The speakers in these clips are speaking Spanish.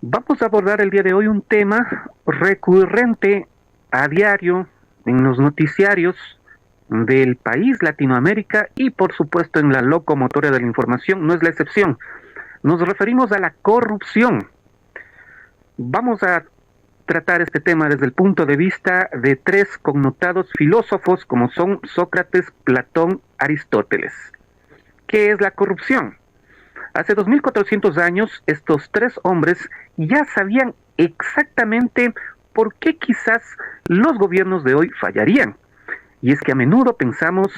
Vamos a abordar el día de hoy un tema recurrente a diario en los noticiarios del país, Latinoamérica y por supuesto en la locomotora de la información, no es la excepción. Nos referimos a la corrupción. Vamos a tratar este tema desde el punto de vista de tres connotados filósofos como son Sócrates, Platón, Aristóteles. ¿Qué es la corrupción? Hace 2400 años, estos tres hombres ya sabían exactamente por qué quizás los gobiernos de hoy fallarían. Y es que a menudo pensamos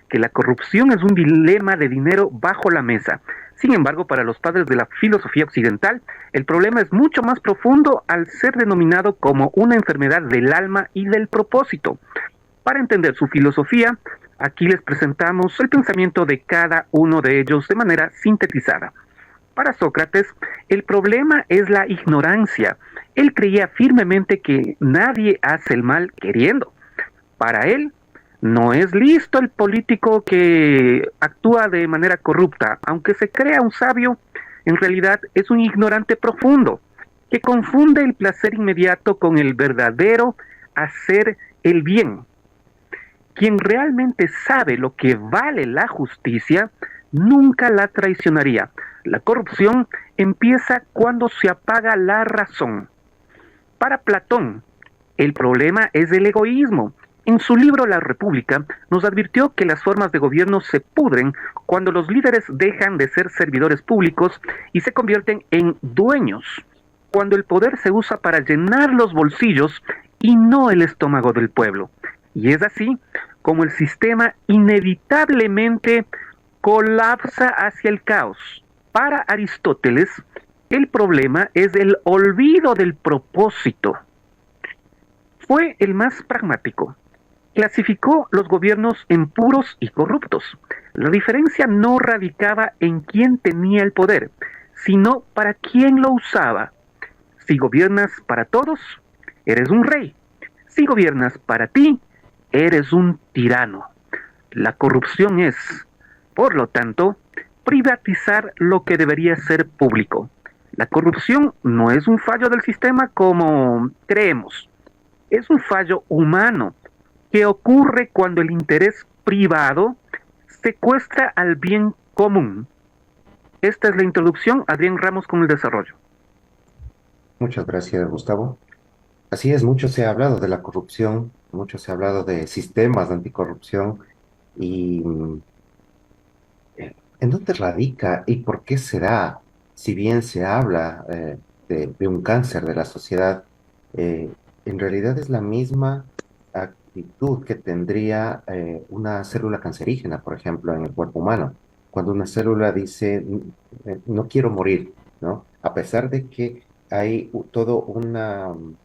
que la corrupción es un dilema de dinero bajo la mesa. Sin embargo, para los padres de la filosofía occidental, el problema es mucho más profundo al ser denominado como una enfermedad del alma y del propósito. Para entender su filosofía, aquí les presentamos el pensamiento de cada uno de ellos de manera sintetizada. Para Sócrates, el problema es la ignorancia. Él creía firmemente que nadie hace el mal queriendo. Para él, no es listo el político que actúa de manera corrupta. Aunque se crea un sabio, en realidad es un ignorante profundo, que confunde el placer inmediato con el verdadero hacer el bien. Quien realmente sabe lo que vale la justicia, nunca la traicionaría. La corrupción empieza cuando se apaga la razón. Para Platón, el problema es el egoísmo. En su libro La República nos advirtió que las formas de gobierno se pudren cuando los líderes dejan de ser servidores públicos y se convierten en dueños, cuando el poder se usa para llenar los bolsillos y no el estómago del pueblo. Y es así como el sistema inevitablemente colapsa hacia el caos. Para Aristóteles, el problema es el olvido del propósito. Fue el más pragmático. Clasificó los gobiernos en puros y corruptos. La diferencia no radicaba en quién tenía el poder, sino para quién lo usaba. Si gobiernas para todos, eres un rey. Si gobiernas para ti, eres un tirano. La corrupción es, por lo tanto, privatizar lo que debería ser público. La corrupción no es un fallo del sistema como creemos, es un fallo humano que ocurre cuando el interés privado secuestra al bien común. Esta es la introducción, Adrián Ramos con el desarrollo. Muchas gracias, Gustavo. Así es, mucho se ha hablado de la corrupción, mucho se ha hablado de sistemas de anticorrupción y ¿en dónde radica y por qué se da? Si bien se habla de un cáncer de la sociedad, eh, en realidad es la misma actitud que tendría una célula cancerígena, por ejemplo, en el cuerpo humano. Cuando una célula dice, no quiero morir, ¿no? A pesar de que hay todo un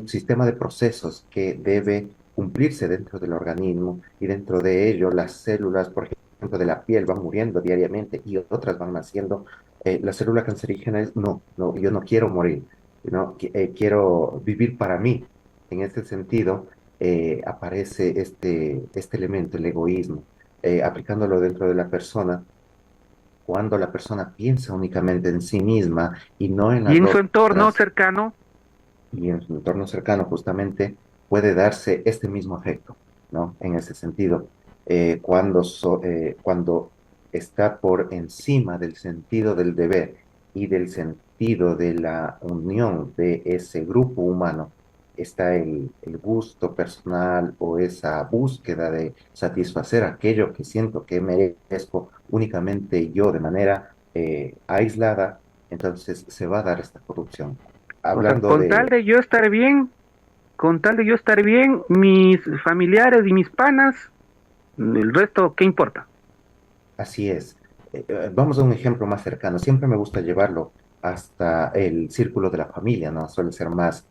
sistema de procesos que debe cumplirse dentro del organismo y dentro de ello las células, por ejemplo, de la piel van muriendo diariamente y otras van naciendo. La célula cancerígena es, no, no, yo no quiero morir, no, quiero vivir para mí. En este sentido, aparece este elemento, el egoísmo, aplicándolo dentro de la persona. Cuando la persona piensa únicamente en sí misma y no en Y las en su entorno otras, cercano, y en su entorno cercano justamente puede darse este mismo efecto, ¿no? En ese sentido, cuando está por encima del sentido del deber y del sentido de la unión de ese grupo humano, está el gusto personal o esa búsqueda de satisfacer aquello que siento que merezco únicamente yo de manera aislada, entonces se va a dar esta corrupción. o sea, Hablando con tal de, de yo estar bien, con tal de yo estar bien, mis familiares y mis panas, el resto, ¿qué importa? así es. Vamos a un ejemplo más cercano. Siempre me gusta llevarlo hasta el círculo de la familia, ¿no? Suele ser más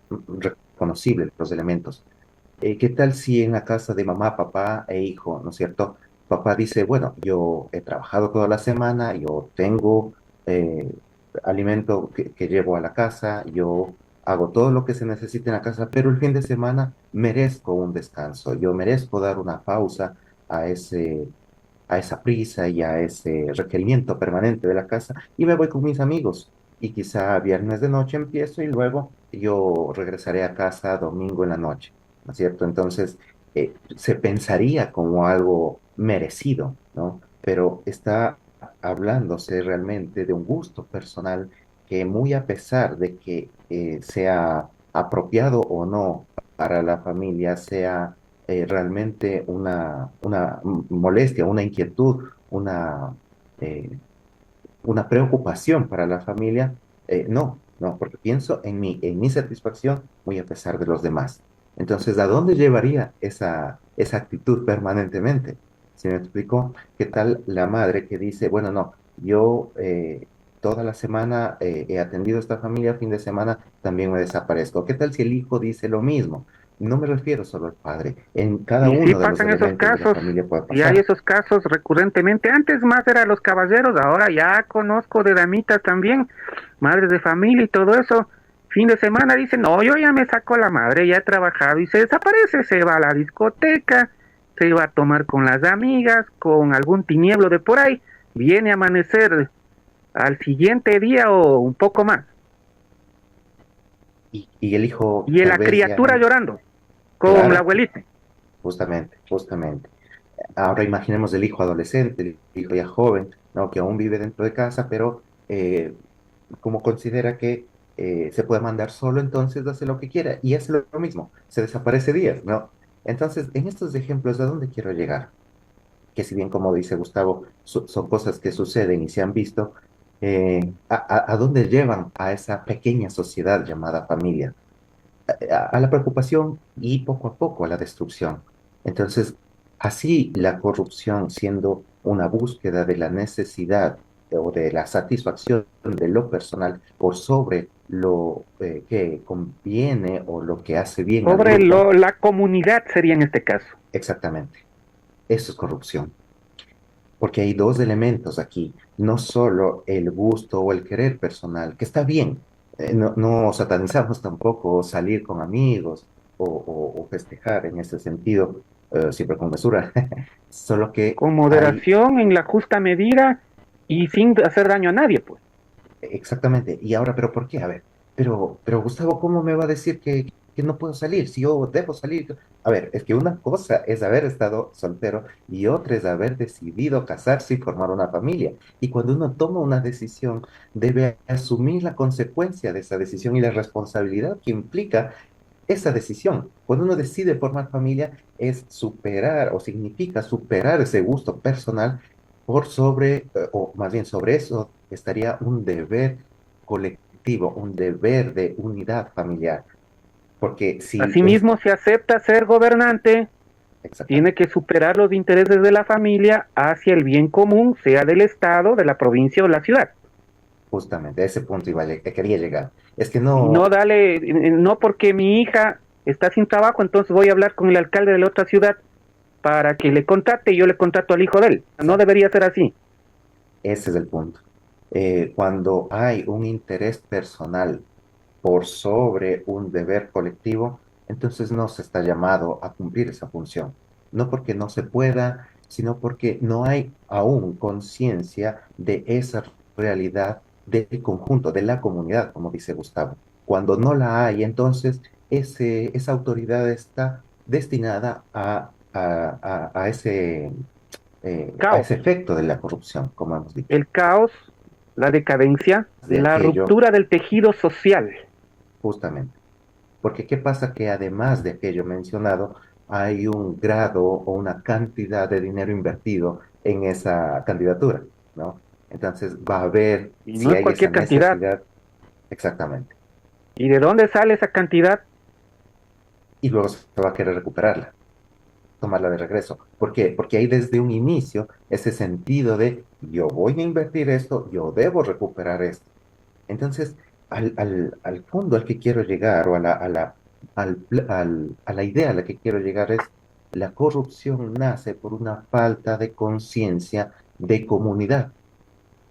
reconocible los elementos. ¿Qué tal si en la casa de mamá, papá e hijo, ¿no es cierto? Papá dice, bueno, yo he trabajado toda la semana, yo tengo eh, alimento que llevo a la casa, yo hago todo lo que se necesite en la casa, pero el fin de semana merezco un descanso, yo merezco dar una pausa a ese a esa prisa y a ese requerimiento permanente de la casa y me voy con mis amigos. Y quizá viernes de noche empiezo y luego yo regresaré a casa domingo en la noche, ¿no es cierto? Entonces, se pensaría como algo merecido, ¿no? Pero está hablándose realmente de un gusto personal que muy a pesar de que sea apropiado o no para la familia, sea realmente una molestia, una inquietud, eh, una preocupación para la familia, no, porque pienso en mi satisfacción muy a pesar de los demás. Entonces, ¿a dónde llevaría esa actitud permanentemente? ¿Se me explicó? ¿Qué tal la madre que dice, bueno, no, yo toda la semana he atendido a esta familia, fin de semana también me desaparezco? ¿Qué tal si el hijo dice lo mismo? No me refiero solo al padre, en cada Y sí uno de los pasan esos elementos de la casos, familia puede y hay pasar. esos casos recurrentemente. Antes más eran los caballeros, ahora ya conozco de damitas también, madres de familia y todo eso. Fin de semana dicen, no, yo ya me saco la madre, ya he trabajado y se desaparece, se va a la discoteca, se va a tomar con las amigas, con algún tinieblo de por ahí, viene a amanecer al siguiente día o un poco más. Y el hijo Y tal la vez ya, criatura llorando con la claro, abuelita. justamente, justamente. Ahora imaginemos el hijo adolescente, el hijo ya joven, ¿no? Que aún vive dentro de casa, pero como considera que se puede mandar solo, entonces hace lo que quiera y hace lo mismo, se desaparece días, ¿no? Entonces, en estos ejemplos, ¿a dónde quiero llegar? Que si bien, como dice Gustavo, son cosas que suceden y se han visto, a dónde llevan a esa pequeña sociedad llamada familia? A la preocupación y poco a poco a la destrucción. Entonces, así la corrupción siendo una búsqueda de la necesidad o de la satisfacción de lo personal por sobre lo que conviene o lo que hace bien al Sobre grupo, la comunidad sería en este caso. exactamente, eso es corrupción. Porque hay dos elementos aquí, no solo el gusto o el querer personal, que está bien, no satanizamos tampoco salir con amigos o festejar en ese sentido, siempre con mesura, solo que Con hay, moderación, en la justa medida y sin hacer daño a nadie, pues. exactamente, y ahora, ¿pero por qué? A ver, pero Gustavo, ¿cómo me va a decir que no puedo salir si yo debo salir? A ver, es que una cosa es haber estado soltero y otra es haber decidido casarse y formar una familia. Y cuando uno toma una decisión, debe asumir la consecuencia de esa decisión y la responsabilidad que implica esa decisión. Cuando uno decide formar familia, es superar o significa superar ese gusto personal por sobre, o más bien sobre eso estaría un deber colectivo, un deber de unidad familiar. Porque si es Asimismo, si acepta ser gobernante, tiene exactamente, que superar los intereses de la familia hacia el bien común, sea del Estado, de la provincia o la ciudad. justamente a ese punto que quería llegar. Es que Y no no, dale, no porque mi hija está sin trabajo, entonces voy a hablar con el alcalde de la otra ciudad para que le contrate y yo le contrato al hijo de él. No exacto, debería ser así. ese es el punto. Cuando hay un interés personal por sobre un deber colectivo, entonces no se está llamado a cumplir esa función. No porque no se pueda, sino porque no hay aún conciencia de esa realidad del conjunto, de la comunidad, como dice Gustavo. Cuando no la hay, entonces esa autoridad está destinada a Caos. ese efecto de la corrupción, como hemos dicho. El caos, la decadencia, De la aquello, ruptura del tejido social. justamente. Porque ¿qué pasa? Que además de aquello mencionado, hay un grado o una cantidad de dinero invertido en esa candidatura, ¿no? Entonces va a haber, Y no si es hay esa cualquier cantidad. necesidad, exactamente, ¿Y de dónde sale esa cantidad? y luego se va a querer recuperarla, tomarla de regreso. ¿Por qué? Porque hay desde un inicio ese sentido de yo voy a invertir esto, yo debo recuperar esto. Entonces, al fondo al que quiero llegar o a la idea a la que quiero llegar es, la corrupción nace por una falta de conciencia de comunidad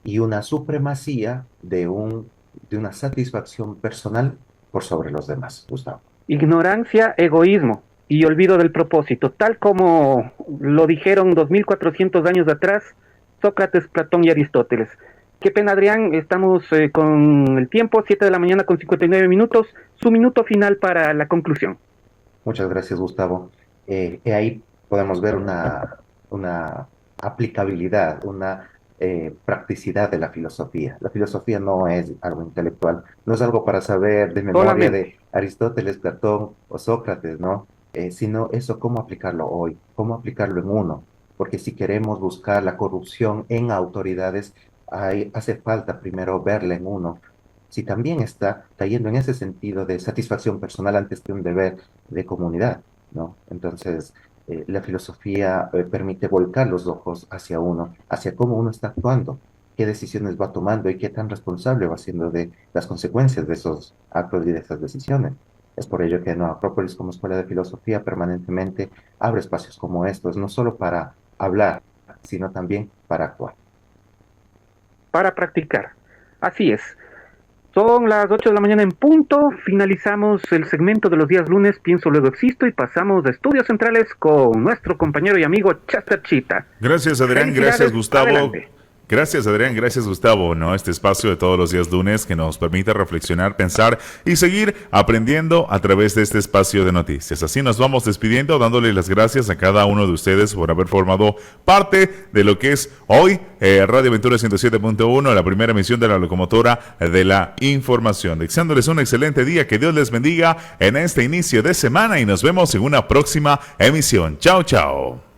y una supremacía de una satisfacción personal por sobre los demás, Gustavo. Ignorancia, egoísmo. y olvido del propósito, tal como lo dijeron 2400 años atrás Sócrates, Platón y Aristóteles. Qué pena, Adrián, estamos con el tiempo, 7 de la mañana con 59 minutos, su minuto final para la conclusión. Muchas gracias, Gustavo. Y ahí podemos ver una aplicabilidad, una practicidad de la filosofía. La filosofía no es algo intelectual, no es algo para saber de memoria de Solamente. Aristóteles, Platón o Sócrates, ¿no? Sino eso, cómo aplicarlo hoy, cómo aplicarlo en uno. Porque si queremos buscar la corrupción en autoridades, hace falta primero verla en uno. Si también está cayendo en ese sentido de satisfacción personal antes que un deber de comunidad, ¿no? Entonces, la filosofía permite volcar los ojos hacia uno, hacia cómo uno está actuando, qué decisiones va tomando y qué tan responsable va siendo de las consecuencias de esos actos y de esas decisiones. Es por ello que no, Acrópolis como escuela de filosofía permanentemente abre espacios como estos, no solo para hablar, sino también para actuar. Para practicar. Así es. Son las 8 de la mañana en punto, finalizamos el segmento de los días lunes, pienso luego existo, y pasamos de estudios centrales con nuestro compañero y amigo Chester Chita. Gracias, Adrián, gracias, Gustavo. Adelante. Gracias, Adrián, gracias, Gustavo, ¿no? Este espacio de todos los días lunes que nos permite reflexionar, pensar y seguir aprendiendo a través de este espacio de noticias. Así nos vamos despidiendo, dándole las gracias a cada uno de ustedes por haber formado parte de lo que es hoy Radio Aventura 107.1, la primera emisión de la locomotora de la información. Deseándoles un excelente día, que Dios les bendiga en este inicio de semana y nos vemos en una próxima emisión. Chao, chao.